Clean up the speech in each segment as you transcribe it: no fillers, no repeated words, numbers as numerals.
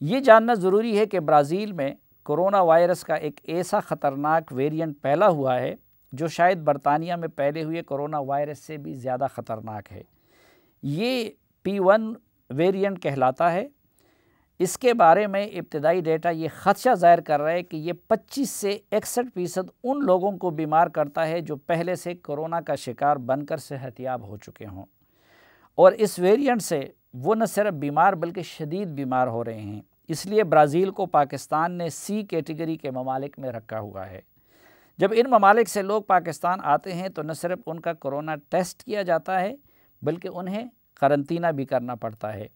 یہ جاننا ضروری ہے کہ برازیل میں کرونا وائرس کا ایک ایسا خطرناک ویرینٹ پھیلا ہوا ہے جو شاید برطانیہ میں پھیلے ہوئے کرونا وائرس سے بھی زیادہ خطرناک ہے۔ یہ P1 ویرینٹ کہلاتا ہے۔ اس کے بارے میں ابتدائی ڈیٹا یہ خدشہ ظاہر کر رہا ہے کہ یہ 25 سے 61% ان لوگوں کو بیمار کرتا ہے جو پہلے سے کرونا کا شکار بن کر صحت یاب ہو چکے ہوں، اور اس ویرینٹ سے وہ نہ صرف بیمار بلکہ شدید بیمار ہو رہے ہیں۔ اس لیے برازیل کو پاکستان نے C کیٹیگری کے ممالک میں رکھا ہوا ہے۔ جب ان ممالک سے لوگ پاکستان آتے ہیں تو نہ صرف ان کا کرونا ٹیسٹ کیا جاتا ہے بلکہ انہیں قرنطینہ بھی کرنا پڑتا ہے۔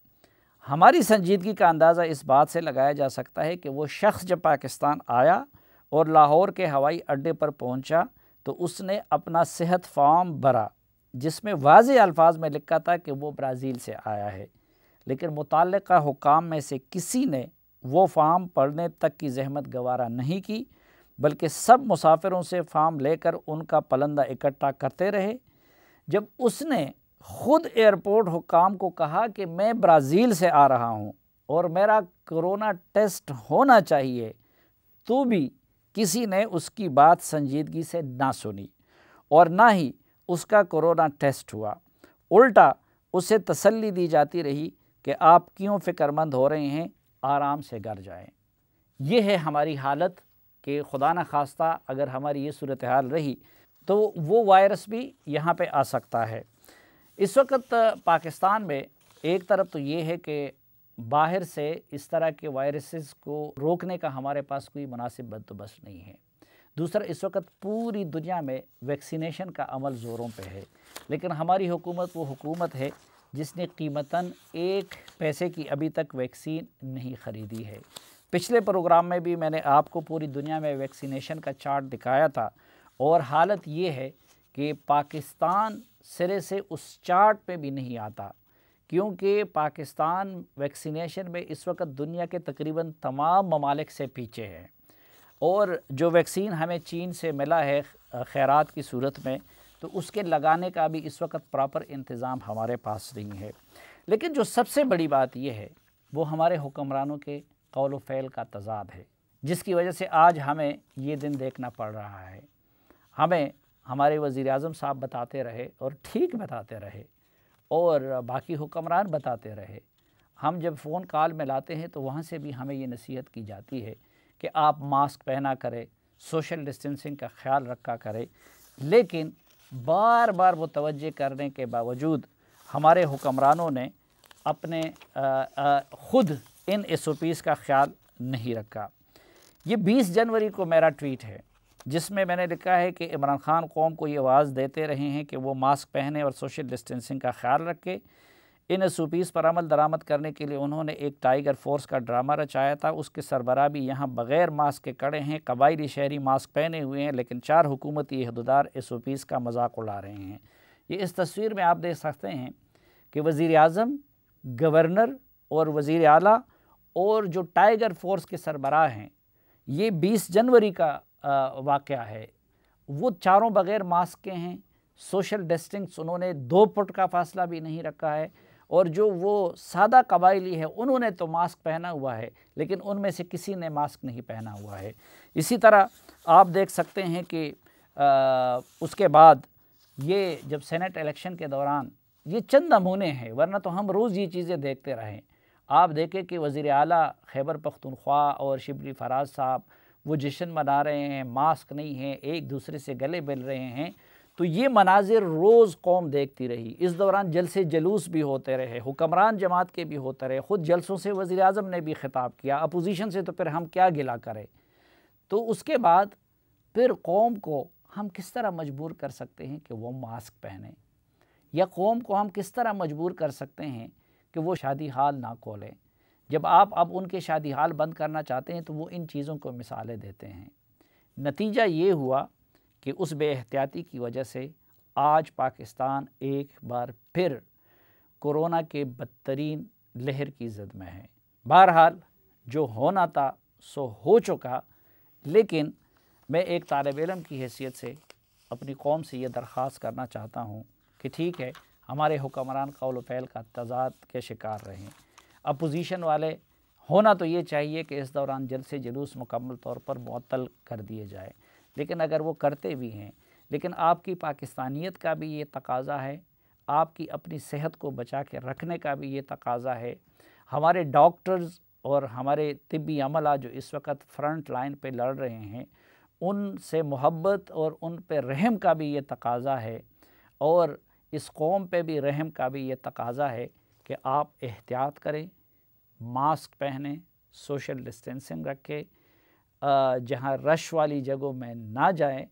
ہماری سنجیدگی کا اندازہ اس بات سے لگایا جا سکتا ہے کہ وہ شخص جب پاکستان آیا اور لاہور کے ہوائی اڈے پر پہنچا تو اس نے اپنا صحت فارم بھرا جس میں واضح الفاظ میں لکھا تھا کہ وہ برازیل سے آیا ہے، لیکن متعلقہ حکام میں سے کسی نے وہ فارم پڑھنے تک کی زحمت گوارا نہیں کی، بلکہ سب مسافروں سے فارم لے کر ان کا پلندہ اکٹھا کرتے رہے۔ جب اس نے خود ایئرپورٹ حکام کو کہا کہ میں برازیل سے آ رہا ہوں اور میرا کرونا ٹیسٹ ہونا چاہیے، تو بھی کسی نے اس کی بات سنجیدگی سے نہ سنی اور نہ ہی اس کا کرونا ٹیسٹ ہوا۔ الٹا اسے تسلی دی جاتی رہی کہ آپ کیوں فکر مند ہو رہے ہیں، آرام سے گھر جائیں۔ یہ ہے ہماری حالت کہ خدا نہ خواستہ اگر ہماری یہ صورتحال رہی تو وہ وائرس بھی یہاں پہ آ سکتا ہے۔ اس وقت پاکستان میں ایک طرف تو یہ ہے کہ باہر سے اس طرح کے وائرسز کو روکنے کا ہمارے پاس کوئی مناسب بندوبست نہیں ہے۔ دوسرا، اس وقت پوری دنیا میں ویکسینیشن کا عمل زوروں پہ ہے، لیکن ہماری حکومت وہ حکومت ہے جس نے قیمتاً 1 پیسے کی ابھی تک ویکسین نہیں خریدی ہے۔ پچھلے پروگرام میں بھی میں نے آپ کو پوری دنیا میں ویکسینیشن کا چارٹ دکھایا تھا، اور حالت یہ ہے کہ پاکستان سرے سے اس چارٹ پہ بھی نہیں آتا، کیونکہ پاکستان ویکسینیشن میں اس وقت دنیا کے تقریباً تمام ممالک سے پیچھے ہے، اور جو ویکسین ہمیں چین سے ملا ہے خیرات کی صورت میں، تو اس کے لگانے کا بھی اس وقت پراپر انتظام ہمارے پاس نہیں ہے۔ لیکن جو سب سے بڑی بات یہ ہے وہ ہمارے حکمرانوں کے قول و فعل کا تضاد ہے، جس کی وجہ سے آج ہمیں یہ دن دیکھنا پڑ رہا ہے۔ ہمیں ہمارے وزیر اعظم صاحب بتاتے رہے اور ٹھیک بتاتے رہے، اور باقی حکمران بتاتے رہے۔ ہم جب فون کال میں لاتے ہیں تو وہاں سے بھی ہمیں یہ نصیحت کی جاتی ہے کہ آپ ماسک پہنا کریں، سوشل ڈسٹینسنگ کا خیال رکھا کریں، لیکن بار بار متوجہ کرنے کے باوجود ہمارے حکمرانوں نے اپنے خود ان SOPs کا خیال نہیں رکھا۔ یہ 20 جنوری کو میرا ٹویٹ ہے جس میں میں نے لکھا ہے کہ عمران خان قوم کو یہ آواز دیتے رہے ہیں کہ وہ ماسک پہنے اور سوشل ڈسٹینسنگ کا خیال رکھے۔ ان SOPs پر عمل درآمد کرنے کے لیے انہوں نے ایک ٹائیگر فورس کا ڈرامہ رچایا تھا، اس کے سربراہ بھی یہاں بغیر ماسک کے کڑے ہیں، قبائلی شہری ماسک پہنے ہوئے ہیں، لیکن 4 حکومتی عہدیدار SOPs کا مذاق اڑا رہے ہیں۔ یہ اس تصویر میں آپ دیکھ سکتے ہیں کہ وزیر اعظم، گورنر اور وزیر اعلیٰ اور جو ٹائیگر فورس کے سربراہ ہیں، یہ 20 جنوری کا واقعہ ہے، وہ چاروں بغیر ماسک کے ہیں۔ سوشل ڈسٹینس انہوں نے 2 فٹ کا فاصلہ بھی نہیں رکھا ہے، اور جو وہ سادہ قبائلی ہے انہوں نے تو ماسک پہنا ہوا ہے، لیکن ان میں سے کسی نے ماسک نہیں پہنا ہوا ہے۔ اسی طرح آپ دیکھ سکتے ہیں کہ اس کے بعد یہ جب سینٹ الیکشن کے دوران یہ چند نمونے ہیں، ورنہ تو ہم روز یہ چیزیں دیکھتے رہیں۔ آپ دیکھیں کہ وزیر اعلیٰ خیبر پختونخوا اور شبلی فراز صاحب وہ جشن منا رہے ہیں، ماسک نہیں ہیں، ایک دوسرے سے گلے مل رہے ہیں، تو یہ مناظر روز قوم دیکھتی رہی۔ اس دوران جلسے جلوس بھی ہوتے رہے، حکمران جماعت کے بھی ہوتے رہے، خود جلسوں سے وزیر اعظم نے بھی خطاب کیا، اپوزیشن سے تو پھر ہم کیا گلہ کریں۔ تو اس کے بعد پھر قوم کو ہم کس طرح مجبور کر سکتے ہیں کہ وہ ماسک پہنیں، یا قوم کو ہم کس طرح مجبور کر سکتے ہیں کہ وہ شادی حال نہ کھولیں؟ جب آپ اب ان کے شادی حال بند کرنا چاہتے ہیں تو وہ ان چیزوں کو مثالیں دیتے ہیں۔ نتیجہ یہ ہوا کہ اس بے احتیاطی کی وجہ سے آج پاکستان ایک بار پھر کورونا کے بدترین لہر کی زد میں ہے۔ بہرحال جو ہونا تھا سو ہو چکا، لیکن میں ایک طالب علم کی حیثیت سے اپنی قوم سے یہ درخواست کرنا چاہتا ہوں کہ ٹھیک ہے، ہمارے حکمران قول و فعل کا تضاد کے شکار رہیں، اپوزیشن والے ہونا تو یہ چاہیے کہ اس دوران جلسے جلوس مکمل طور پر معطل کر دیے جائے، لیکن اگر وہ کرتے بھی ہیں، لیکن آپ کی پاکستانیت کا بھی یہ تقاضا ہے، آپ کی اپنی صحت کو بچا کے رکھنے کا بھی یہ تقاضا ہے، ہمارے ڈاکٹرز اور ہمارے طبی عملہ جو اس وقت فرنٹ لائن پہ لڑ رہے ہیں ان سے محبت اور ان پہ رحم کا بھی یہ تقاضا ہے، اور اس قوم پہ بھی رحم کا بھی یہ تقاضا ہے کہ آپ احتیاط کریں، ماسک پہنیں، سوشل ڈسٹینسنگ رکھیں، جہاں رش والی جگہوں میں نہ جائیں،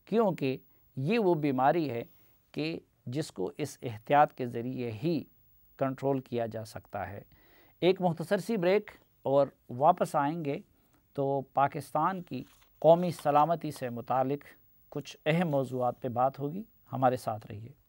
کیونکہ یہ وہ بیماری ہے کہ جس کو اس احتیاط کے ذریعے ہی کنٹرول کیا جا سکتا ہے۔ ایک مختصر سی بریک اور واپس آئیں گے تو پاکستان کی قومی سلامتی سے متعلق کچھ اہم موضوعات پہ بات ہوگی، ہمارے ساتھ رہیے۔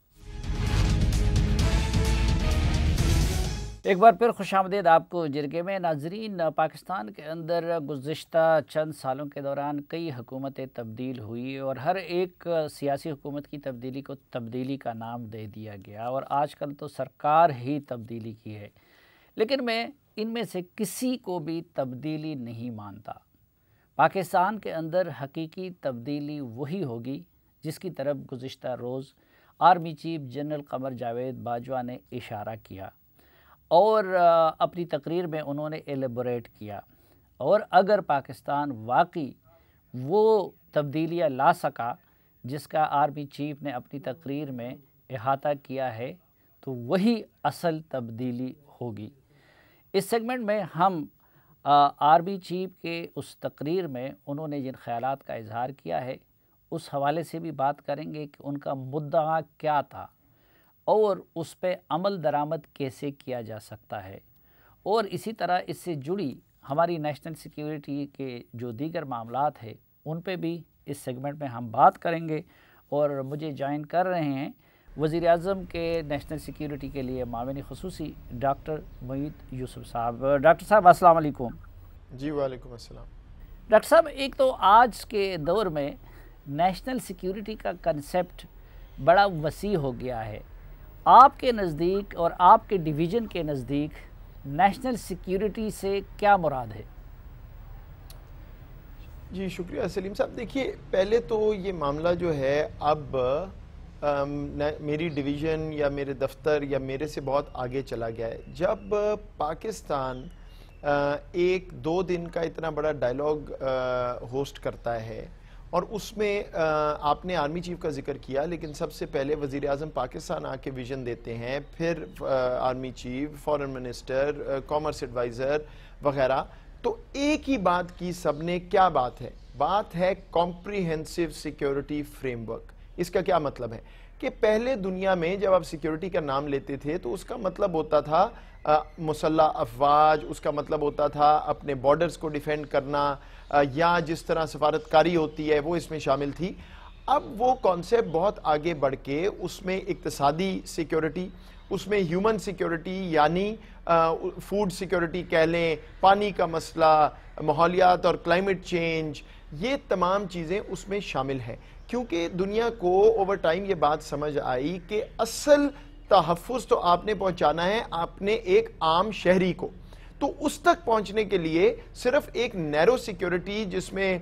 ایک بار پھر خوش آمدید آپ کو جرگے میں۔ ناظرین، پاکستان کے اندر گزشتہ چند سالوں کے دوران کئی حکومتیں تبدیل ہوئی اور ہر ایک سیاسی حکومت کی تبدیلی کو تبدیلی کا نام دے دیا گیا، اور آج کل تو سرکار ہی تبدیلی کی ہے، لیکن میں ان میں سے کسی کو بھی تبدیلی نہیں مانتا۔ پاکستان کے اندر حقیقی تبدیلی وہی ہوگی جس کی طرف گزشتہ روز army chief general Qamar Javed Bajwa نے اشارہ کیا اور اپنی تقریر میں انہوں نے ایلیبوریٹ کیا، اور اگر پاکستان واقعی وہ تبدیلیاں لا سکا جس کا آرمی چیف نے اپنی تقریر میں احاطہ کیا ہے تو وہی اصل تبدیلی ہوگی۔ اس سیگمنٹ میں ہم آرمی چیف کے اس تقریر میں انہوں نے جن خیالات کا اظہار کیا ہے اس حوالے سے بھی بات کریں گے کہ ان کا مدعا کیا تھا اور اس پہ عمل درآمد کیسے کیا جا سکتا ہے، اور اسی طرح اس سے جڑی ہماری نیشنل سیکیورٹی کے جو دیگر معاملات ہیں ان پہ بھی اس سیگمنٹ میں ہم بات کریں گے۔ اور مجھے جوائن کر رہے ہیں وزیر اعظم کے نیشنل سیکیورٹی کے لیے معاون خصوصی ڈاکٹر معید یوسف صاحب۔ ڈاکٹر صاحب السلام علیکم۔ جی وعلیکم السلام۔ ڈاکٹر صاحب، ایک تو آج کے دور میں نیشنل سیکیورٹی کا کنسیپٹ بڑا وسیع ہو گیا ہے، آپ کے نزدیک اور آپ کے ڈویژن کے نزدیک نیشنل سیکیورٹی سے کیا مراد ہے؟ جی شکریہ سلیم صاحب۔ دیکھیے، پہلے تو یہ معاملہ جو ہے اب میری ڈویژن یا میرے دفتر یا میرے سے بہت آگے چلا گیا ہے۔ جب پاکستان ایک 2 دن کا اتنا بڑا ڈائیلاگ ہوسٹ کرتا ہے، اور اس میں آپ نے آرمی چیف کا ذکر کیا، لیکن سب سے پہلے وزیر اعظم پاکستان آ کے ویژن دیتے ہیں، پھر army chief, foreign minister, commerce adviser وغیرہ، تو ایک ہی بات کی سب نے، کیا بات ہے؟ بات ہے کمپریہنسو سیکیورٹی فریم ورک۔ اس کا کیا مطلب ہے کہ پہلے دنیا میں جب آپ سیکیورٹی کا نام لیتے تھے تو اس کا مطلب ہوتا تھا مسلح افواج، اس کا مطلب ہوتا تھا اپنے بارڈرز کو ڈیفینڈ کرنا، یا جس طرح سفارتکاری ہوتی ہے وہ اس میں شامل تھی۔ اب وہ کانسیپٹ بہت آگے بڑھ کے اس میں اقتصادی سیکیورٹی، اس میں ہیومن سیکیورٹی یعنی فوڈ سیکیورٹی کہہ لیں، پانی کا مسئلہ، ماحولیات اور کلائمیٹ چینج، یہ تمام چیزیں اس میں شامل ہیں، کیونکہ دنیا کو اوور ٹائم یہ بات سمجھ آئی کہ اصل تحفظ تو آپ نے پہنچانا ہے آپ نے ایک عام شہری کو، تو اس تک پہنچنے کے لیے صرف ایک نیرو سیکیورٹی جس میں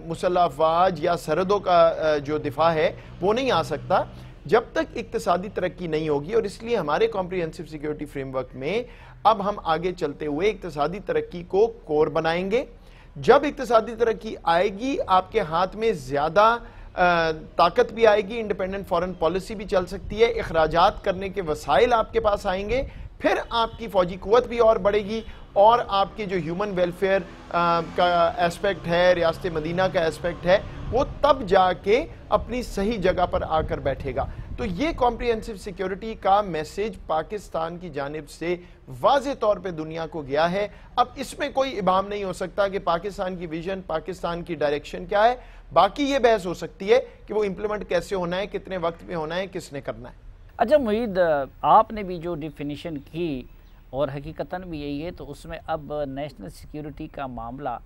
مسلح افواج یا سرحدوں کا جو دفاع ہے وہ نہیں آ سکتا جب تک اقتصادی ترقی نہیں ہوگی، اور اس لیے ہمارے کمپریہنسو سیکیورٹی فریم ورک میں اب ہم آگے چلتے ہوئے اقتصادی ترقی کو کور بنائیں گے۔ جب اقتصادی ترقی آئے گی آپ کے ہاتھ میں زیادہ طاقت بھی آئے گی، انڈیپینڈنٹ فارن پالیسی بھی چل سکتی ہے، اخراجات کرنے کے وسائل آپ کے پاس آئیں گے، پھر آپ کی فوجی قوت بھی اور بڑھے گی، اور آپ کے جو ہیومن ویلفیئر کا ایسپیکٹ ہے، ریاست مدینہ کا ایسپیکٹ ہے، وہ تب جا کے اپنی صحیح جگہ پر آ کر بیٹھے گا۔ تو یہ کمپریہنسو سیکیورٹی کا میسیج پاکستان کی جانب سے واضح طور پہ دنیا کو گیا ہے۔ اب اس میں کوئی ابہام نہیں ہو سکتا کہ پاکستان کی ویژن، پاکستان کی ڈائریکشن کیا ہے۔ باقی یہ بحث ہو سکتی ہے کہ وہ امپلیمنٹ کیسے ہونا ہے، کتنے وقت میں ہونا ہے، کس نے کرنا ہے۔ اچھا معید، آپ نے بھی جو ڈیفینیشن کی اور حقیقتاً بھی یہی ہے، تو اس میں اب نیشنل سیکیورٹی کا معاملہ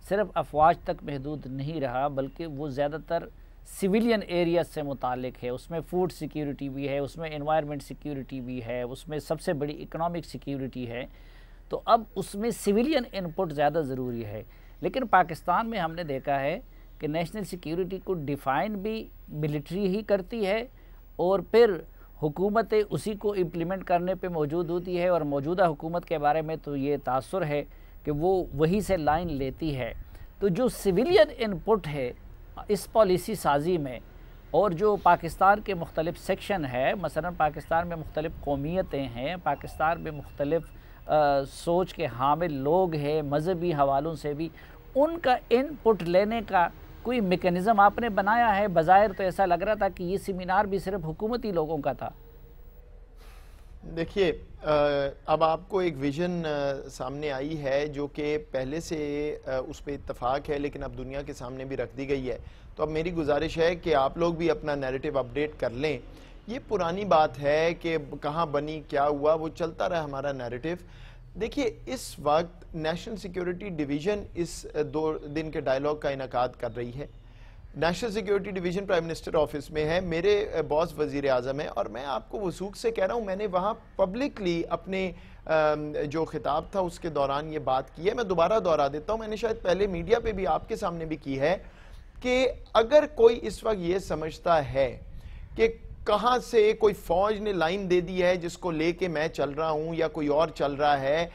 صرف افواج تک محدود نہیں رہا، بلکہ وہ زیادہ تر سویلین ایریاز سے متعلق ہے۔ اس میں فوڈ سیکیورٹی بھی ہے، اس میں انوائرمنٹ سیکیورٹی بھی ہے، اس میں سب سے بڑی اکنامک سیکیورٹی ہے۔ تو اب اس میں سویلین انپٹ زیادہ ضروری ہے. لیکن پاکستان میں ہم نے دیکھا ہے کہ نیشنل سیکیورٹی کو ڈیفائن بھی ملٹری ہی کرتی ہے اور پھر حکومتیں اسی کو امپلیمنٹ کرنے پہ موجود ہوتی ہے, اور موجودہ حکومت کے بارے میں تو یہ تاثر ہے کہ وہ وہی سے لائن لیتی ہے. تو جو سویلین انپٹ ہے اس پالیسی سازی میں, اور جو پاکستان کے مختلف سیکشن ہے, مثلا پاکستان میں مختلف قومیتیں ہیں, پاکستان میں مختلف سوچ کے حامل لوگ ہیں مذہبی حوالوں سے بھی, ان کا انپٹ لینے کا کوئی میکنزم آپ نے بنایا ہے؟ بظاہر تو ایسا لگ رہا تھا کہ یہ سیمینار بھی صرف حکومتی لوگوں کا تھا. دیکھیے اب آپ کو ایک ویژن سامنے آئی ہے جو کہ پہلے سے اس پہ اتفاق ہے لیکن اب دنیا کے سامنے بھی رکھ دی گئی ہے. تو اب میری گزارش ہے کہ آپ لوگ بھی اپنا نیریٹو اپڈیٹ کر لیں. یہ پرانی بات ہے کہ کہاں بنی کیا ہوا, وہ چلتا رہا ہمارا نیریٹو. دیکھیے اس وقت نیشنل سیکیورٹی ڈویژن اس 2 دن کے ڈائیلاگ کا انعقاد کر رہی ہے. National security division prime minister office میں ہے, میرے باس وزیر اعظم ہے, اور میں آپ کو وثوق سے کہہ رہا ہوں میں نے وہاں پبلکلی اپنے جو خطاب تھا اس کے دوران یہ بات کی ہے. میں دوبارہ دہرا دیتا ہوں, میں نے شاید پہلے میڈیا پہ بھی آپ کے سامنے بھی کی ہے کہ اگر کوئی اس وقت یہ سمجھتا ہے کہ کہاں سے کوئی فوج نے لائن دے دی ہے جس کو لے کے میں چل رہا ہوں یا کوئی اور چل رہا ہے,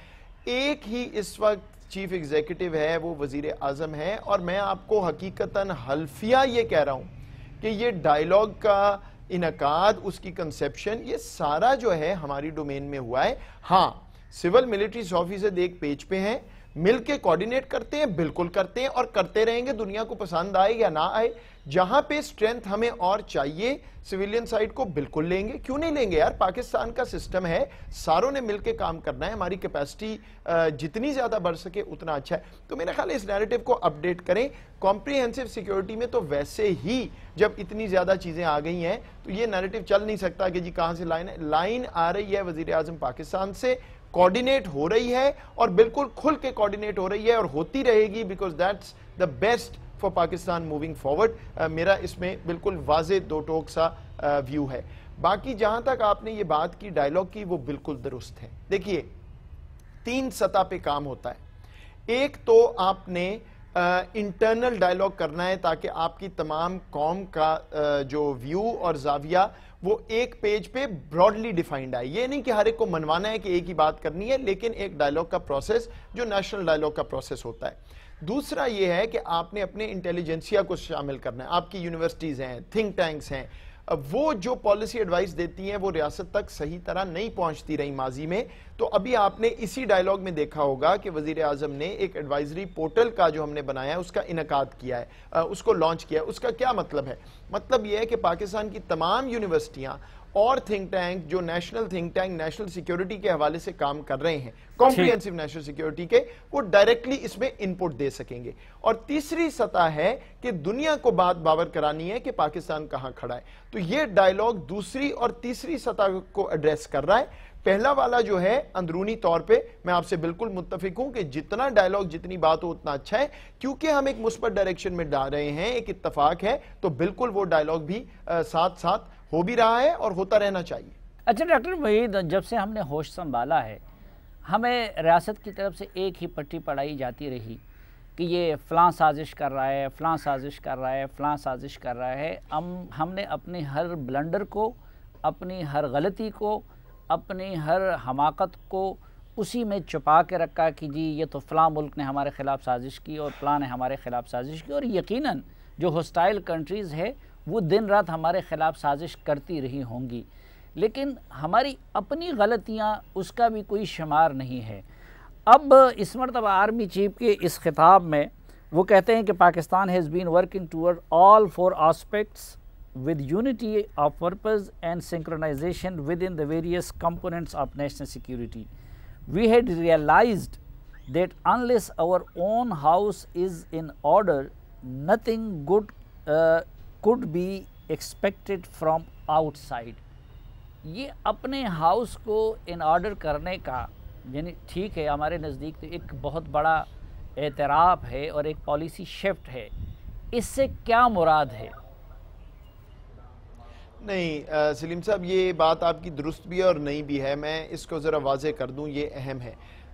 ایک ہی اس وقت چیف ایگزیکٹو ہے, وہ وزیر اعظم ہے. اور میں آپ کو حقیقتاً حلفیہ یہ کہہ رہا ہوں کہ یہ ڈائیلاگ کا انعقاد, اس کی کنسیپشن, یہ سارا جو ہے ہماری ڈومین میں ہوا ہے. ہاں سول ملٹری آفیسر ایک پیج پہ ہیں, مل کے کوارڈینیٹ کرتے ہیں, بالکل کرتے ہیں اور کرتے رہیں گے, دنیا کو پسند آئے یا نہ آئے. جہاں پہ سٹرینتھ ہمیں اور چاہیے سویلین سائٹ کو بالکل لیں گے, کیوں نہیں لیں گے یار, پاکستان کا سسٹم ہے, ساروں نے مل کے کام کرنا ہے, ہماری کیپیسٹی جتنی زیادہ بڑھ سکے اتنا اچھا ہے. تو میرا خیال ہے اس نیریٹو کو اپڈیٹ کریں. کمپریہنسو سیکیورٹی میں تو ویسے ہی جب اتنی زیادہ چیزیں آ گئی ہیں تو یہ نیریٹو چل نہیں سکتا کہ جی کہاں سے لائن ہے. لائن آ رہی ہے وزیر اعظم پاکستان سے, کوارڈینیٹ ہو رہی ہے اور بالکل کھل کے کوارڈینیٹ ہو رہی ہے اور ہوتی رہے گی, because that's the best for Pakistan moving forward. میرا اس میں بالکل واضح 2 ٹوک سا ویو ہے. باقی جہاں تک آپ نے یہ بات کی ڈائیلاگ کی وہ بالکل درست ہے. دیکھیے 3 سطح پہ کام ہوتا ہے. ایک تو آپ نے انٹرنل ڈائیلاگ کرنا ہے تاکہ آپ کی تمام قوم کا جو ویو اور زاویہ وہ ایک پیج پہ براڈلی ڈیفائنڈ آئے. یہ نہیں کہ ہر ایک کو منوانا ہے کہ ایک ہی بات کرنی ہے, لیکن ایک ڈائیلاگ کا پروسیس جو نیشنل ڈائیلاگ کا پروسیس ہوتا ہے. دوسرا یہ ہے کہ آپ نے اپنے انٹیلیجنسیا کو شامل کرنا ہے. آپ کی یونیورسٹیز ہیں, تھنک ٹینکس ہیں, وہ جو پالیسی ایڈوائز دیتی ہیں وہ ریاست تک صحیح طرح نہیں پہنچتی رہی ماضی میں. تو ابھی آپ نے اسی ڈائیلاگ میں دیکھا ہوگا کہ وزیر اعظم نے ایک ایڈوائزری پورٹل کا جو ہم نے بنایا ہے اس کا انعقاد کیا ہے, اس کو لانچ کیا ہے. اس کا کیا مطلب ہے؟ مطلب یہ ہے کہ پاکستان کی تمام یونیورسٹیاں اور تھنک ٹینک جو national think tank national security کے حوالے سے کام کر رہے ہیں, کمپریہنسو نیشنل سیکیورٹی کے, وہ ڈائریکٹلی اس میں انپٹ دے سکیں گے. اور تیسری سطح ہے کہ دنیا کو بات باور کرانی ہے کہ پاکستان کہاں کھڑا ہے. تو یہ ڈائیلاگ دوسری اور تیسری سطح کو ایڈریس کر رہا ہے. پہلا والا جو ہے اندرونی طور پہ میں آپ سے بالکل متفق ہوں کہ جتنا ڈائیلاگ جتنی بات ہو اتنا اچھا ہے, کیونکہ ہم ایک مثبت ڈائریکشن میں ڈال رہے ہیں, ایک اتفاق ہے, تو بالکل وہ ڈائیلاگ بھی ساتھ ساتھ ہو بھی رہا ہے اور ہوتا رہنا چاہیے. اچھا ڈاکٹر وحید, جب سے ہم نے ہوش سنبھالا ہے ہمیں ریاست کی طرف سے ایک ہی پٹی پڑھائی جاتی رہی کہ یہ فلاں سازش کر رہا ہے, فلاں سازش کر رہا ہے, فلاں سازش کر رہا ہے. ہم نے اپنی ہر بلنڈر کو, اپنی ہر غلطی کو, اپنی ہر حماقت کو اسی میں چھپا کے رکھا کہ جی یہ تو فلاں ملک نے ہمارے خلاف سازش کی اور فلاں نے ہمارے خلاف سازش کی. اور یقیناً جو ہوسٹائل کنٹریز ہے وہ دن رات ہمارے خلاف سازش کرتی رہی ہوں گی, لیکن ہماری اپنی غلطیاں اس کا بھی کوئی شمار نہیں ہے. اب اس مرتبہ آرمی چیف کے اس خطاب میں وہ کہتے ہیں کہ Pakistan has been working toward all 4 aspects with unity of purpose and synchronization within the various components of national security. We had realized that unless our own house is in order, nothing good could be expected from outside. یہ اپنے house کو in order کرنے کا یعنی ٹھیک ہے ہمارے نزدیک تو ایک بہت بڑا اعتراف ہے اور ایک پالیسی شفٹ ہے. اس سے کیا مراد ہے؟ نہیں سلیم صاحب, یہ بات آپ کی درست بھی ہے اور نہیں بھی ہے. میں اس کو ذرا واضح کر دوں, یہ اہم ہے.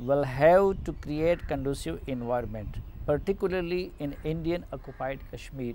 will have to create conducive environment, particularly in Indian occupied Kashmir।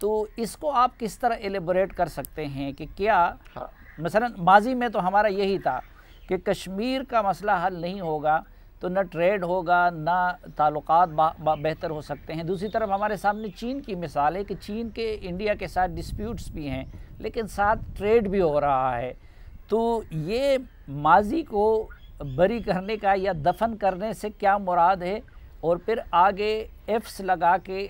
تو اس کو آپ کس طرح ایلیبوریٹ کر سکتے ہیں کہ کیا مثلا ماضی میں تو ہمارا یہی تھا کہ کشمیر کا مسئلہ حل نہیں ہوگا تو نہ ٹریڈ ہوگا نہ تعلقات بہتر ہو سکتے ہیں. دوسری طرف ہمارے سامنے چین کی مثال ہے کہ چین کے انڈیا کے ساتھ ڈسپیوٹس بھی ہیں لیکن ساتھ ٹریڈ بھی ہو رہا ہے. تو یہ ماضی کو بری کرنے کا یا دفن کرنے سے کیا مراد ہے اور پھر آگے ایفس لگا کے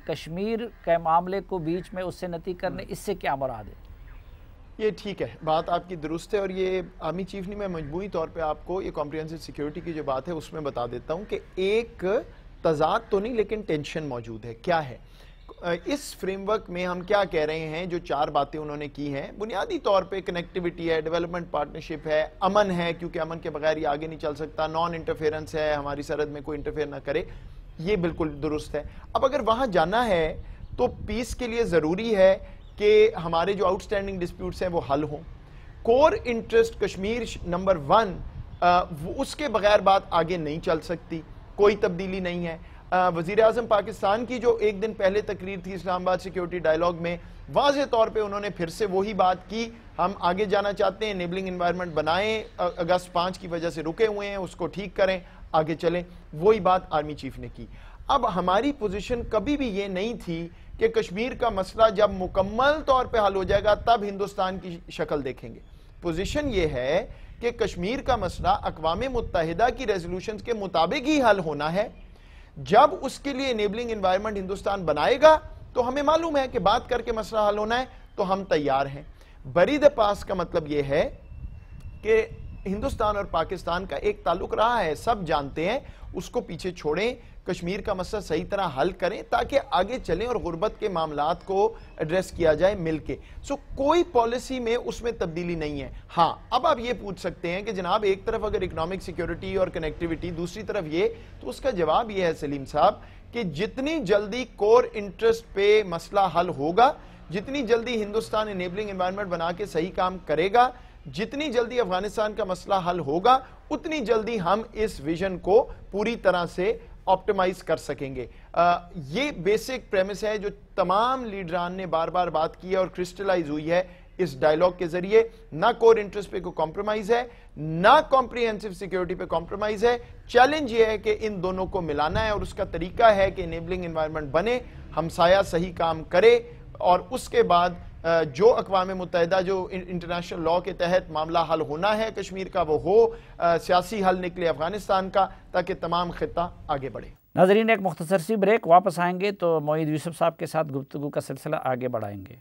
کشمیر کے معاملے کو بیچ میں اس سے نتی کرنے، اس سے کیا مراد ہے؟ یہ ٹھیک ہے، بات آپ کی درست ہے، اور یہ آرمی چیف نے میں مجموعی طور پہ آپ کو یہ کمپریہنسو سیکیورٹی کی جو بات ہے اس میں بتا دیتا ہوں کہ ایک تضاد تو نہیں لیکن ٹینشن موجود ہے. کیا ہے اس فریم ورک میں ہم کیا کہہ رہے ہیں؟ جو 4 باتیں انہوں نے کی ہیں بنیادی طور پہ کنیکٹیوٹی ہے، ڈیولپمنٹ پارٹنرشپ ہے، امن ہے کیونکہ امن کے بغیر یہ آگے نہیں چل سکتا، نان انٹرفیرنس ہے، ہماری سرحد میں کوئی انٹرفیئر نہ کرے، یہ بالکل درست ہے. اب اگر وہاں جانا ہے تو پیس کے لیے ضروری ہے کہ ہمارے جو آؤٹ سٹینڈنگ ڈسپیوٹس ہیں وہ حل ہوں. کور انٹرسٹ کشمیر نمبر 1 اس کے بغیر بات آگے نہیں چل سکتی، کوئی تبدیلی نہیں ہے. وزیر اعظم پاکستان کی جو ایک دن پہلے تقریر تھی اسلام آباد سیکیورٹی ڈائیلاگ میں، واضح طور پہ انہوں نے پھر سے وہی بات کی، ہم آگے جانا چاہتے ہیں، انیبلنگ انوائرمنٹ بنائیں، اگست 5 کی وجہ سے رکے ہوئے ہیں اس کو ٹھیک کریں، آگے چلیں. وہی بات آرمی چیف نے کی. اب ہماری پوزیشن کبھی بھی یہ نہیں تھی کہ کشمیر کا مسئلہ جب مکمل طور پہ حل ہو جائے گا تب ہندوستان کی شکل دیکھیں گے. پوزیشن یہ ہے کہ کشمیر کا مسئلہ اقوام متحدہ کی ریزولوشنز کے مطابق ہی حل ہونا ہے. جب اس کے لیے انیبلنگ انوائرمنٹ ہندوستان بنائے گا تو ہمیں معلوم ہے کہ بات کر کے مسئلہ حل ہونا ہے تو ہم تیار ہیں. بری دی پاس کا مطلب یہ ہے کہ ہندوستان اور پاکستان کا ایک تعلق رہا ہے، سب جانتے ہیں، اس کو پیچھے چھوڑیں، کشمیر کا مسئلہ صحیح طرح حل کریں تاکہ آگے چلیں اور غربت کے معاملات کو ایڈریس کیا جائے مل کے. کوئی پالیسی میں اس میں تبدیلی نہیں ہے. ہاں اب آپ یہ پوچھ سکتے ہیں کہ جناب ایک طرف اگر اکنامک سیکیورٹی اور کنیکٹیوٹی، دوسری طرف یہ، تو اس کا جواب یہ ہے سلیم صاحب کہ جتنی جلدی کور انٹرسٹ پہ مسئلہ حل ہوگا، جتنی جلدی ہندوستان انیبلنگ انوائرمنٹ بنا کے صحیح کام کرے گا، جتنی جلدی افغانستان کا مسئلہ حل ہوگا، اتنی جلدی ہم اس ویژن کو پوری طرح سے آپٹیمائز کر سکیں گے. یہ بیسک پریمس ہے جو تمام لیڈران نے بار بار بات کی ہے اور کرسٹلائز ہوئی ہے اس ڈائیلاگ کے ذریعے. نہ کور انٹرسٹ پہ کوئی کمپرومائز ہے، نہ کمپریہنسو سیکیورٹی پہ کمپرومائز ہے. چیلنج یہ ہے کہ ان دونوں کو ملانا ہے اور اس کا طریقہ ہے کہ انیبلنگ انوائرمنٹ بنے، ہمسایہ صحیح کام کرے اور اس کے بعد جو اقوام متحدہ جو انٹرنیشنل لاء کے تحت معاملہ حل ہونا ہے کشمیر کا وہ ہو، سیاسی حل نکلے افغانستان کا تاکہ تمام خطہ آگے بڑھے. ناظرین ایک مختصر سی بریک، واپس آئیں گے تو معید یوسف صاحب کے ساتھ گفتگو کا سلسلہ آگے بڑھائیں گے.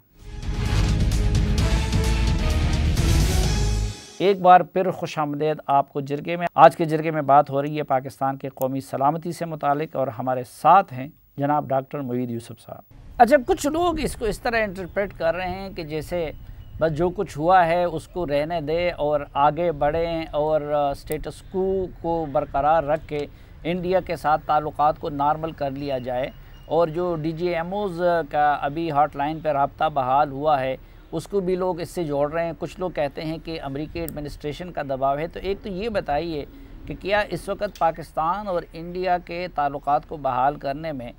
ایک بار پھر خوش آمدید آپ کو جرگے میں. آج کے جرگے میں بات ہو رہی ہے پاکستان کے قومی سلامتی سے متعلق اور ہمارے ساتھ ہیں جناب ڈاکٹر معید یوسف صاحب. اچھا، کچھ لوگ اس کو اس طرح انٹرپریٹ کر رہے ہیں کہ جیسے بس جو کچھ ہوا ہے اس کو رہنے دے اور آگے بڑھیں اور سٹیٹس کو برقرار رکھ کے انڈیا کے ساتھ تعلقات کو نارمل کر لیا جائے، اور جو ڈی جی ایم اوز کا ابھی ہاٹ لائن پہ رابطہ بحال ہوا ہے اس کو بھی لوگ اس سے جوڑ رہے ہیں. کچھ لوگ کہتے ہیں کہ امریکی ایڈمنسٹریشن کا دباؤ ہے. تو ایک تو یہ بتائیے کہ کیا اس وقت پاکستان اور انڈیا کے تعلقات کو بحال کرنے میں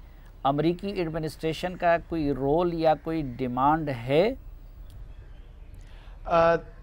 امریکی ایڈمنسٹریشن کا کوئی رول یا کوئی ڈیمانڈ ہے؟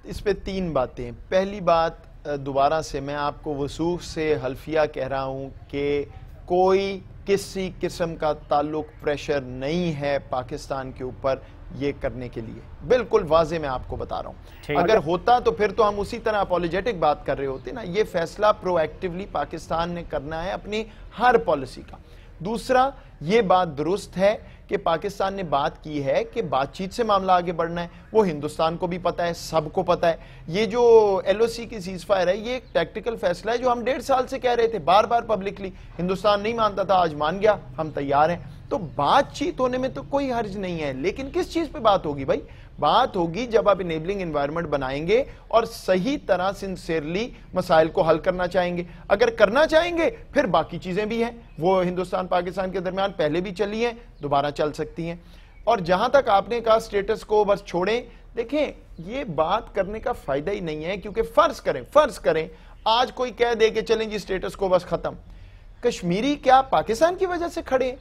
اس پہ 3 باتیں. پہلی بات، دوبارہ سے میں آپ کو وضوح سے حلفیہ کہہ رہا ہوں کہ کوئی کسی قسم کا تعلق پریشر نہیں ہے پاکستان کے اوپر یہ کرنے کے لیے. بالکل واضح میں آپ کو بتا رہا ہوں. اگر ہوتا تو پھر تو ہم اسی طرح اپولوجیٹک بات کر رہے ہوتے نا. یہ فیصلہ پرو ایکٹیولی پاکستان نے کرنا ہے اپنی ہر پالیسی کا. دوسرا، یہ بات درست ہے کہ پاکستان نے بات کی ہے کہ بات چیت سے معاملہ آگے بڑھنا ہے. وہ ہندوستان کو بھی پتہ ہے، سب کو پتہ ہے. یہ جو ایل او سی کی سیز فائر ہے یہ ایک ٹیکٹیکل فیصلہ ہے جو ہم 1.5 سال سے کہہ رہے تھے بار بار پبلکلی. ہندوستان نہیں مانتا تھا، آج مان گیا، ہم تیار ہیں. تو بات چیت ہونے میں تو کوئی حرج نہیں ہے. لیکن کس چیز پہ بات ہوگی بھائی؟ بات ہوگی جب آپ انیبلنگ انوائرمنٹ بنائیں گے اور صحیح طرح سنسیئرلی مسائل کو حل کرنا چاہیں گے. اگر کرنا چاہیں گے پھر باقی چیزیں بھی ہیں، وہ ہندوستان پاکستان کے درمیان پہلے بھی چلی ہیں، دوبارہ چل سکتی ہیں. اور جہاں تک آپ نے کہا سٹیٹس کو بس چھوڑیں، دیکھیں یہ بات کرنے کا فائدہ ہی نہیں ہے. کیونکہ فرض کریں آج کوئی کہہ دے کہ چلیں جی سٹیٹس کو بس ختم. کشمیری کیا پاکستان کی وجہ سے کھڑے ہیں؟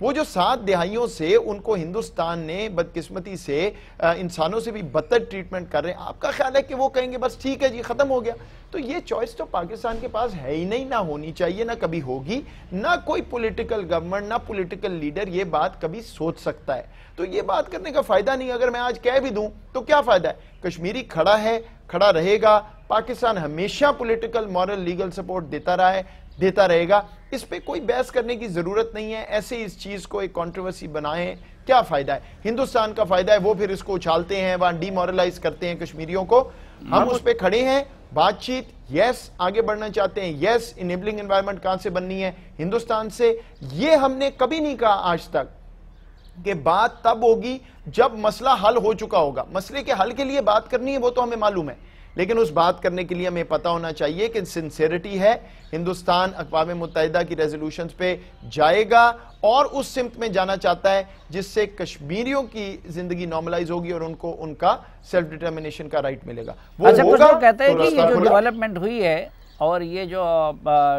وہ جو 7 دہائیوں سے ان کو ہندوستان نے بدقسمتی سے انسانوں سے بھی بدتر ٹریٹمنٹ کر رہے ہیں، آپ کا خیال ہے کہ وہ کہیں گے بس ٹھیک ہے جی ختم ہو گیا؟ تو یہ چوائس تو پاکستان کے پاس ہے ہی نہیں، نہ ہونی چاہیے، نہ کبھی ہوگی، نہ کوئی پولیٹیکل گورنمنٹ، نہ پولیٹیکل لیڈر یہ بات کبھی سوچ سکتا ہے۔ تو یہ بات کرنے کا فائدہ نہیں، اگر میں آج کہہ بھی دوں تو کیا فائدہ ہے؟ کشمیری کھڑا ہے، کھڑا رہے گا، پاکستان ہمیشہ پولیٹیکل، مورل، لیگل سپورٹ دیتا رہا ہے، دیتا رہے گا، اس پہ کوئی بحث کرنے کی ضرورت نہیں ہے۔ ایسے اس چیز کو ایک کنٹروورسی بنائیں، کیا فائدہ ہے؟ ہندوستان کا فائدہ ہے، وہ پھر اس کو اچھالتے ہیں، وہاں ڈی مورلائز کرتے ہیں کشمیریوں کو۔ ہم اس پہ کھڑے ہیں، بات چیت یس آگے بڑھنا چاہتے ہیں، یس انیبلنگ انوائرمنٹ کہاں سے بننی ہے؟ ہندوستان سے۔ یہ ہم نے کبھی نہیں کہا آج تک کہ بات تب ہوگی جب مسئلہ حل ہو چکا ہوگا۔ مسئلے کے حل کے لیے بات کرنی ہے وہ تو ہمیں معلوم ہے، لیکن اس بات کرنے کے لیے ہمیں پتہ ہونا چاہیے کہ سنسیریٹی ہے، ہندوستان اقوام متحدہ کی ریزولوشنز پہ جائے گا اور اس سمت میں جانا چاہتا ہے جس سے کشمیریوں کی زندگی نارملائز ہوگی اور ان کو ان کا سیلف ڈٹرمنیشن کا رائٹ ملے گا۔ اچھا، کچھ لوگ کہتے ہیں کہ یہ جو ڈیولپمنٹ ہوئی ہے اور یہ جو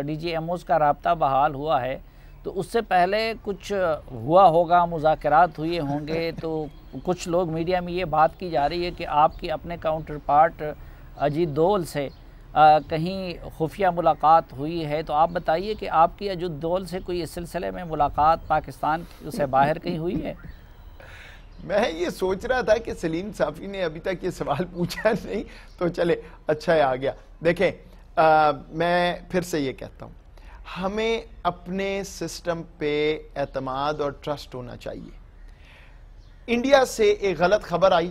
ڈی جی ایم اوز کا رابطہ بحال ہوا ہے، تو اس سے پہلے کچھ ہوا ہوگا، مذاکرات ہوئے ہوں گے، تو کچھ لوگ میڈیا میں یہ بات کی جا رہی ہے کہ آپ کی اپنے کاؤنٹر پارٹ اجیت دول سے کہیں خفیہ ملاقات ہوئی ہے، تو آپ بتائیے کہ آپ کی اجیت دول سے کوئی اس سلسلے میں ملاقات پاکستان سے باہر کہیں ہوئی ہے؟ میں یہ سوچ رہا تھا کہ سلیم صافی نے ابھی تک یہ سوال پوچھا نہیں، تو چلے اچھا ہے آ گیا۔ دیکھیں میں پھر سے یہ کہتا ہوں، ہمیں اپنے سسٹم پہ اعتماد اور ٹرسٹ ہونا چاہیے۔ انڈیا سے ایک غلط خبر آئی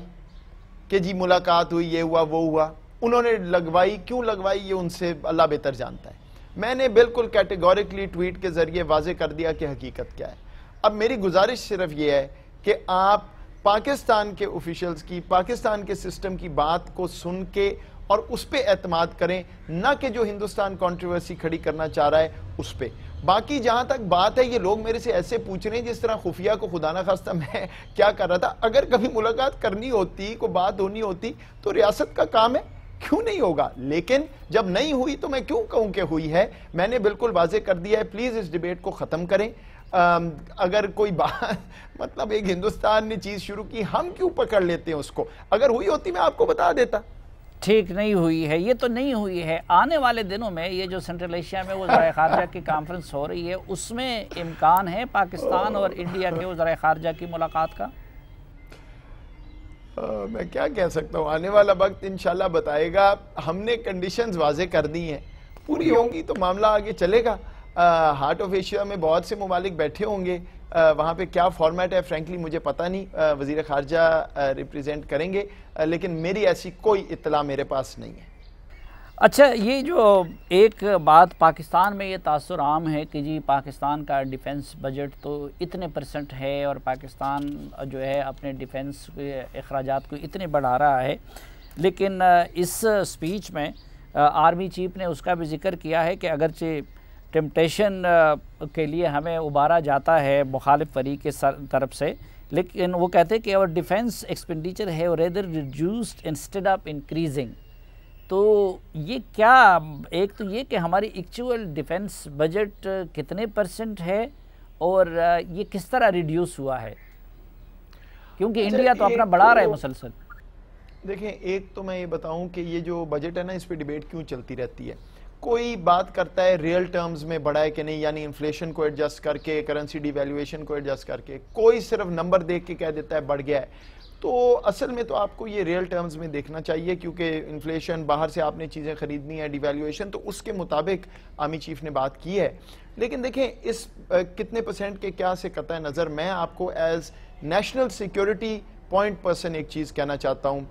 کہ جی ملاقات ہوئی، یہ ہوا وہ ہوا، انہوں نے لگوائی، کیوں لگوائی یہ ان سے اللہ بہتر جانتا ہے۔ میں نے بالکل کیٹیگوریکلی ٹویٹ کے ذریعے واضح کر دیا کہ حقیقت کیا ہے۔ اب میری گزارش صرف یہ ہے کہ آپ پاکستان کے آفیشلز کی، پاکستان کے سسٹم کی بات کو سن کے اور اس پہ اعتماد کریں، نہ کہ جو ہندوستان کنٹروورسی کھڑی کرنا چاہ رہا ہے اس پہ۔ باقی جہاں تک بات ہے، یہ لوگ میرے سے ایسے پوچھ رہے ہیں جس طرح خفیہ کو خدا نہ خواستہ میں کیا کر رہا تھا۔ اگر کبھی ملاقات کرنی ہوتی، کوئی بات ہونی ہوتی تو ریاست کا کام ہے، کیوں نہیں ہوگا؟ لیکن جب نہیں ہوئی تو میں کیوں کہوں کہ ہوئی ہے؟ میں نے بالکل واضح کر دیا ہے، پلیز اس ڈیبیٹ کو ختم کریں۔ اگر کوئی بات مطلب ایک ہندوستان نے چیز شروع کی، ہم کیوں پکڑ لیتے ہیں اس کو؟ اگر ہوئی ہوتی میں آپ کو بتا دیتا۔ ٹھیک نہیں ہوئی ہے، یہ تو نہیں ہوئی ہے۔ آنے والے دنوں میں یہ جو سینٹرل ایشیا میں وزرائے خارجہ کی کانفرنس ہو رہی ہے، اس میں امکان ہے پاکستان اور انڈیا کے وزرائے خارجہ کی ملاقات کا؟ میں کیا کہہ سکتا ہوں، آنے والا وقت انشاءاللہ بتائے گا۔ ہم نے کنڈیشنز واضح کر دی ہیں، پوری ہوں گی تو معاملہ آگے چلے گا۔ ہارٹ آف ایشیا میں بہت سے ممالک بیٹھے ہوں گے، وہاں پہ کیا فارمیٹ ہے فرینکلی مجھے پتہ نہیں، وزیر خارجہ ریپریزنٹ کریں گے، لیکن میری ایسی کوئی اطلاع میرے پاس نہیں ہے۔ اچھا، یہ جو ایک بات پاکستان میں یہ تاثر عام ہے کہ جی پاکستان کا ڈیفنس بجٹ تو اتنے % ہے اور پاکستان جو ہے اپنے ڈیفنس کے اخراجات کو اتنے بڑھا رہا ہے، لیکن اس سپیچ میں آرمی چیف نے اس کا بھی ذکر کیا ہے کہ اگرچہ ٹیمپٹیشن کے لیے ہمیں ابھارا جاتا ہے مخالف فریق کے طرف سے، لیکن وہ کہتے ہیں کہ اور ڈیفنس ایکسپینڈیچر ہے rather reduced instead of increasing. تو یہ کیا، ایک تو یہ کہ ہماری ایکچوئل ڈیفنس بجٹ کتنے % ہے اور یہ کس طرح ریڈیوس ہوا ہے، کیونکہ انڈیا تو اپنا بڑھا رہا ہے مسلسل۔ دیکھیں، ایک تو میں یہ بتاؤں کہ یہ جو بجٹ ہے نا، اس پہ ڈیبیٹ کیوں چلتی رہتی ہے۔ کوئی بات کرتا ہے ریئل ٹرمز میں بڑھا ہے کہ نہیں، یعنی انفلیشن کو ایڈجسٹ کر کے، کرنسی ڈی ویلیویشن کو ایڈجسٹ کر کے، کوئی صرف نمبر دیکھ کے کہہ دیتا ہے بڑھ گیا ہے۔ تو اصل میں تو آپ کو یہ ریئل ٹرمز میں دیکھنا چاہیے، کیونکہ انفلیشن، باہر سے آپ نے چیزیں خریدنی ہے، ڈی ویلیویشن، تو اس کے مطابق آرمی چیف نے بات کی ہے۔ لیکن دیکھیں اس کتنے % کے کیا سے قطع نظر، میں آپ کو as national security point person ایک چیز کہنا چاہتا ہوں،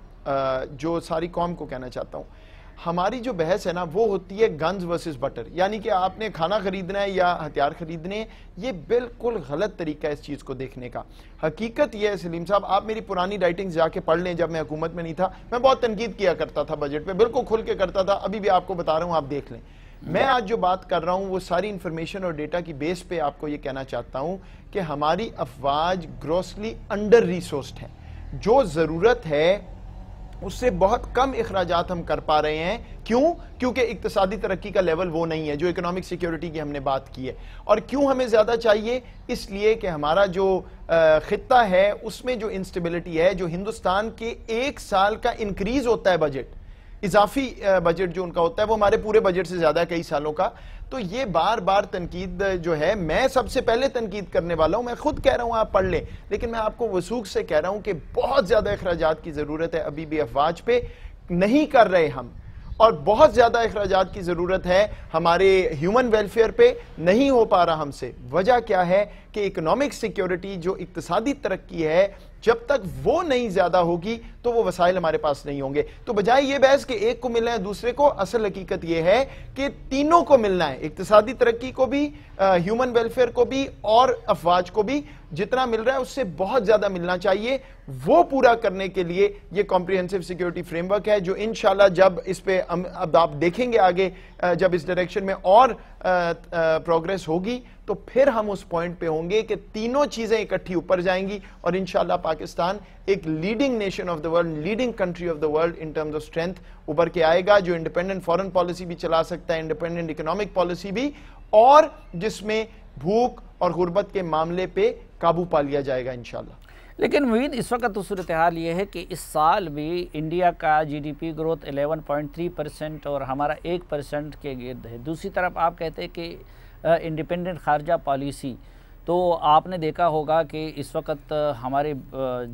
جو ساری قوم کو کہنا چاہتا ہوں۔ ہماری جو بحث ہے نا وہ ہوتی ہے گنز ورسز بٹر، یعنی کہ آپ نے کھانا خریدنا ہے یا ہتھیار خریدنے ہیں، یہ بالکل غلط طریقہ ہے اس چیز کو دیکھنے کا۔ حقیقت یہ ہے سلیم صاحب، آپ میری پرانی رائٹنگز جا کے پڑھ لیں، جب میں حکومت میں نہیں تھا میں بہت تنقید کیا کرتا تھا بجٹ پہ، بالکل کھل کے کرتا تھا، ابھی بھی آپ کو بتا رہا ہوں، آپ دیکھ لیں۔ میں آج جو بات کر رہا ہوں وہ ساری انفارمیشن اور ڈیٹا کی بیس پہ آپ کو یہ کہنا چاہتا ہوں کہ ہماری افواج گروسلی انڈر ریسورسڈ ہے۔ جو ضرورت ہے اس سے بہت کم اخراجات ہم کر پا رہے ہیں. کیوں؟ کیونکہ اقتصادی ترقی کا لیول وہ نہیں ہے جو اکنامک سیکیورٹی کی ہم نے بات کی ہے. اور کیوں ہمیں زیادہ چاہیے؟ اس لیے کہ ہمارا جو خطہ ہے اس میں جو انسٹیبلٹی ہے، جو ہندوستان کے ایک سال کا انکریز ہوتا ہے بجٹ، اضافی بجٹ جو ان کا ہوتا ہے وہ ہمارے پورے بجٹ سے زیادہ ہے کئی سالوں کا. تو یہ بار بار تنقید جو ہے، میں سب سے پہلے تنقید کرنے والا ہوں، میں خود کہہ رہا ہوں آپ پڑھ لیں، لیکن میں آپ کو وثوق سے کہہ رہا ہوں کہ بہت زیادہ اخراجات کی ضرورت ہے ابھی بھی افواج پہ، نہیں کر رہے ہم. اور بہت زیادہ اخراجات کی ضرورت ہے ہمارے ہیومن ویلفیئر پہ، نہیں ہو پا رہا ہم سے. وجہ کیا ہے کہ اکنامک سیکیورٹی، جو اقتصادی ترقی ہے، جب تک وہ نہیں زیادہ ہوگی تو وہ وسائل ہمارے پاس نہیں ہوں گے. تو بجائے یہ بحث کہ ایک کو ملنا ہے دوسرے کو، اصل حقیقت یہ ہے کہ تینوں کو ملنا ہے، اقتصادی ترقی کو بھی، ہیومن ویلفیئر کو بھی اور افواج کو بھی. جتنا مل رہا ہے اس سے بہت زیادہ ملنا چاہیے. وہ پورا کرنے کے لیے یہ کمپریہنسو سیکیورٹی فریم ورک ہے، جو انشاءاللہ جب اس پہ اب آپ دیکھیں گے آگے جب اس ڈائریکشن میں اور پروگریس ہوگی تو پھر ہم اس پوائنٹ پہ ہوں گے کہ تینوں چیزیں اکٹھی اوپر جائیں گی اور انشاءاللہ پاکستان ایک leading nation of the world, leading country of the world in terms of strength ابھر کے آئے گا، جو انڈیپینڈنٹ فارن پالیسی بھی چلا سکتا ہے، انڈیپینڈنٹ اکنامک پالیسی بھی، اور جس میں بھوک اور غربت کے معاملے پہ قابو پا لیا جائے گا انشاءاللہ. لیکن معید اس وقت تو صورتحال یہ ہے کہ اس سال بھی انڈیا کا جی ڈی پی گروتھ 11.3% اور ہمارا 1% کے گرد ہے. دوسری طرف آپ کہتے ہیں کہ انڈیپینڈنٹ خارجہ پالیسی، تو آپ نے دیکھا ہوگا کہ اس وقت ہمارے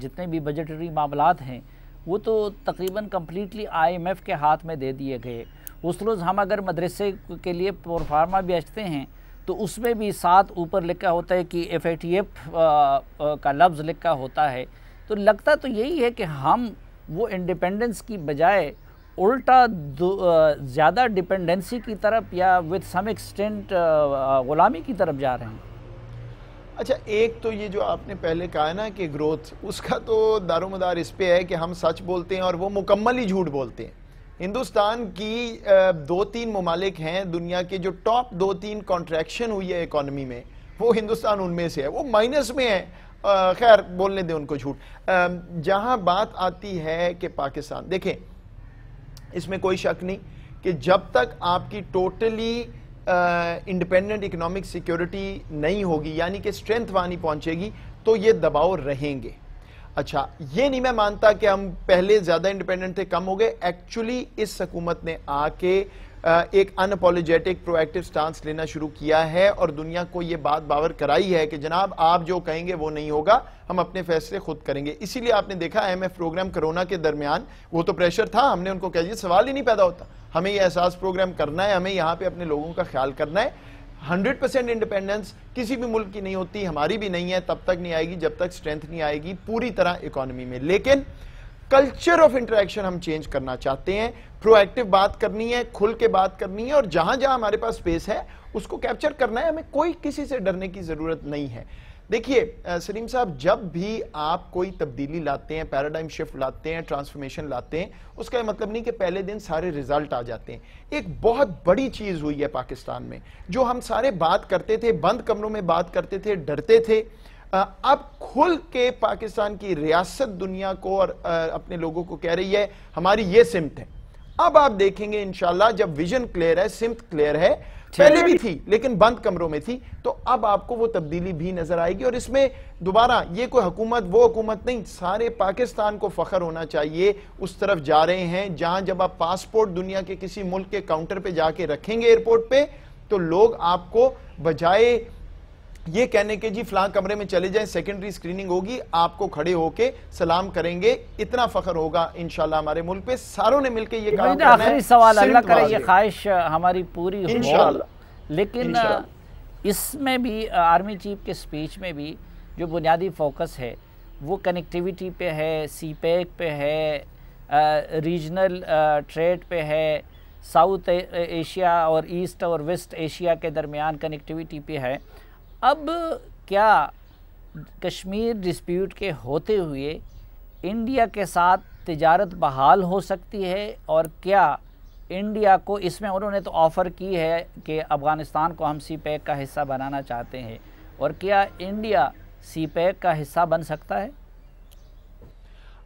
جتنے بھی بجٹری معاملات ہیں وہ تو تقریباً کمپلیٹلی IMF کے ہاتھ میں دے دیے گئے. اس روز ہم اگر مدرسے کے لیے پروفارما بیچتے ہیں تو اس میں بھی ساتھ اوپر لکھا ہوتا ہے کہ FATF کا لفظ لکھا ہوتا ہے. تو لگتا تو یہی ہے کہ ہم وہ انڈیپینڈنس کی بجائے الٹا زیادہ ڈیپینڈنسی کی طرف یا with some extent غلامی کی طرف جا رہے ہیں. اچھا، ایک تو یہ جو آپ نے پہلے کہا نا کہ گروتھ، اس کا تو دار و مدار اس پہ ہے کہ ہم سچ بولتے ہیں اور وہ مکمل ہی جھوٹ بولتے ہیں. ہندوستان کی 2-3 ممالک ہیں دنیا کے جو ٹاپ 2-3 کانٹریکشن ہوئی ہے اکانومی میں، وہ ہندوستان ان میں سے ہے، وہ مائنس میں ہے. خیر بولنے دیں ان کو جھوٹ. جہاں بات آتی ہے کہ پاکستان، دیکھیں اس میں کوئی شک نہیں کہ جب تک آپ کی ٹوٹلی انڈیپینڈنٹ اکنامک سیکیورٹی نہیں ہوگی، یعنی کہ اسٹرینتھ وہاں نہیں پہنچے گی، تو یہ دباؤ رہیں گے. اچھا، یہ نہیں میں مانتا کہ ہم پہلے زیادہ انڈیپینڈنٹ تھے، کم ہو گئے. ایکچولی اس حکومت نے آ کے ایک ان اپولوجیٹک پرو ایکٹیو سٹانس لینا شروع کیا ہے اور دنیا کو یہ بات باور کرائی ہے کہ جناب آپ جو کہیں گے وہ نہیں ہوگا، ہم اپنے فیصلے خود کریں گے. اسی لیے آپ نے دیکھا IMF پروگرام کرونا کے درمیان، وہ تو پریشر تھا، ہم نے ان کو کہہ دیا، سوال ہی نہیں پیدا ہوتا، ہمیں یہ احساس پروگرام کرنا ہے، ہمیں یہاں پہ اپنے لوگوں کا خیال کرنا ہے. 100% انڈیپینڈنس کسی بھی ملک کی نہیں ہوتی، ہماری بھی نہیں ہے، تب تک نہیں آئے گی جب تک اسٹرینتھ نہیں آئے گی پوری طرح اکانومی میں. لیکن کلچر آف انٹریکشن ہم چینج کرنا چاہتے ہیں، پرو ایکٹیو بات کرنی ہے، کھل کے بات کرنی ہے، اور جہاں جہاں ہمارے پاس سپیس ہے اس کو کیپچر کرنا ہے. ہمیں کوئی کسی سے ڈرنے کی ضرورت نہیں ہے. دیکھیے سلیم صاحب، جب بھی آپ کوئی تبدیلی لاتے ہیں، پیراڈائم شفٹ لاتے ہیں، ٹرانسفارمیشن لاتے ہیں، اس کا یہ مطلب نہیں کہ پہلے دن سارے ریزلٹ آ جاتے ہیں. ایک بہت بڑی چیز ہوئی ہے پاکستان میں، جو ہم سارے بات کرتے تھے، بند کمروں میں بات کرتے تھے، ڈرتے تھے، اب کھل کے پاکستان کی ریاست دنیا کو اور اپنے لوگوں کو کہہ رہی ہے ہماری یہ سمت ہے. اب آپ دیکھیں گے انشاءاللہ جب ویژن کلیئر ہے، سمت کلیئر ہے، پہلے بھی تھی لیکن بند کمروں میں تھی، تو اب آپ کو وہ تبدیلی بھی نظر آئے گی. اور اس میں دوبارہ یہ کوئی حکومت وہ حکومت نہیں، سارے پاکستان کو فخر ہونا چاہیے. اس طرف جا رہے ہیں جہاں جب آپ پاسپورٹ دنیا کے کسی ملک کے کاؤنٹر پہ جا کے رکھیں گے ایئرپورٹ پہ، تو لوگ آپ کو بجائے یہ کہنے کے جی فلاں کمرے میں چلے جائیں، سیکنڈری سکریننگ ہوگی، آپ کو کھڑے ہو کے سلام کریں گے. اتنا فخر ہوگا انشاءاللہ ہمارے ملک پہ. ساروں نے مل کے یہ کام کرنا ہے. آخری سوال، اللہ کرے یہ خواہش ہماری پوری ہو انشاءاللہ. لیکن اس میں بھی آرمی چیف کے سپیچ میں بھی جو بنیادی فوکس ہے وہ کنیکٹیویٹی پہ ہے، سی پیک پہ ہے، ریجنل ٹریڈ پہ ہے، ساؤتھ ایشیا اور ایسٹ اور ویسٹ ایشیا کے درمیان کنیکٹیویٹی پہ ہے. اب کیا کشمیر ڈسپیوٹ کے ہوتے ہوئے انڈیا کے ساتھ تجارت بحال ہو سکتی ہے؟ اور کیا انڈیا کو اس میں انہوں نے تو آفر کی ہے کہ افغانستان کو ہم سی پیک کا حصہ بنانا چاہتے ہیں، اور کیا انڈیا سی پیک کا حصہ بن سکتا ہے؟